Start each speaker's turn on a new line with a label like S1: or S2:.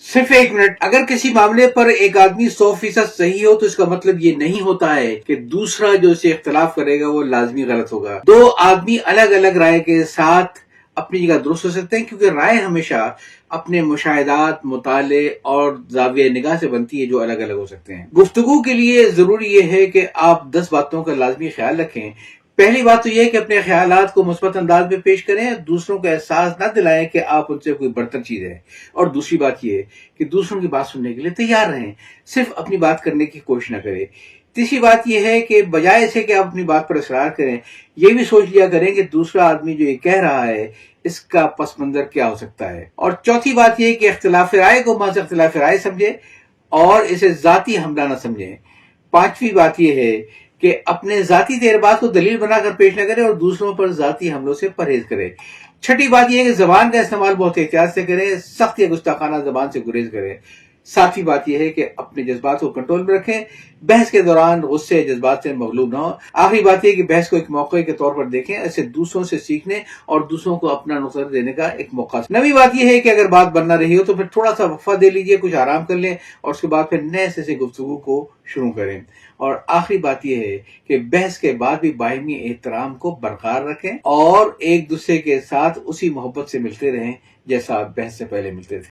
S1: सिर्फ 1 मिनट। अगर किसी मामले पर एक आदमी 100% सही हो तो इसका मतलब ये नहीं होता है कि दूसरा जो इसे इख्तलाफ करेगा वो लाजमी गलत होगा। दो आदमी अलग अलग राय के साथ अपनी जगह दुरुस्त हो सकते हैं, क्योंकि राय हमेशा अपने मुशाहिदात, मुताले और जाविया निगाह से बनती है जो अलग अलग हो सकते हैं। गुफ्तगू के लिए जरूरी ये है कि आप 10 बातों का लाजमी ख्याल रखें। पहली बात तो यह है कि अपने ख्यालात को मुस्बत अंदाज में पेश करें, दूसरों को एहसास न दिलाएं कि आप उनसे कोई बढ़तर चीज है। और दूसरी बात यह है कि दूसरों की बात सुनने के लिए तैयार रहें, सिर्फ अपनी बात करने की कोशिश न करें। तीसरी बात यह है कि बजाय से कि आप अपनी बात पर इसरार करें, यह भी सोच लिया करें कि दूसरा आदमी जो ये कह रहा है इसका पस मंजर क्या हो सकता है। और चौथी बात यह है कि इख्तिलाफ राय को महज इख्तिलाफ राय समझे और इसे जाती हमला न समझें। पांचवी बात यह है कि अपने जाती तजर्बात को दलील बनाकर पेश न करें और दूसरों पर जाती हमलों से परहेज करें। छठी बात यह है कि जबान का इस्तेमाल बहुत एहतियात से करें, सख्त या गुस्ताखाना जबान से गुरेज करें। सातवीं बात यह है कि अपने जज्बात को कंट्रोल में रखें, बहस के दौरान गुस्से जज्बात से मगलूब न हो। आखिरी बात यह कि बहस को एक मौके के तौर पर देखें, ऐसे दूसरों से सीखने और दूसरों को अपना नुक्ता देने का एक मौका। नवी बात यह है कि अगर बात बन ना रही हो तो फिर थोड़ा सा वक्फा दे लीजिए, कुछ आराम कर लें और उसके बाद फिर नए सिरे से गुफ्तगू को शुरू करें। और आखिरी बात यह है कि बहस के बाद भी बाहिमी एहतराम को बरकरार रखें और एक दूसरे के साथ उसी मोहब्बत से मिलते रहें जैसा आप बहस से पहले मिलते थे।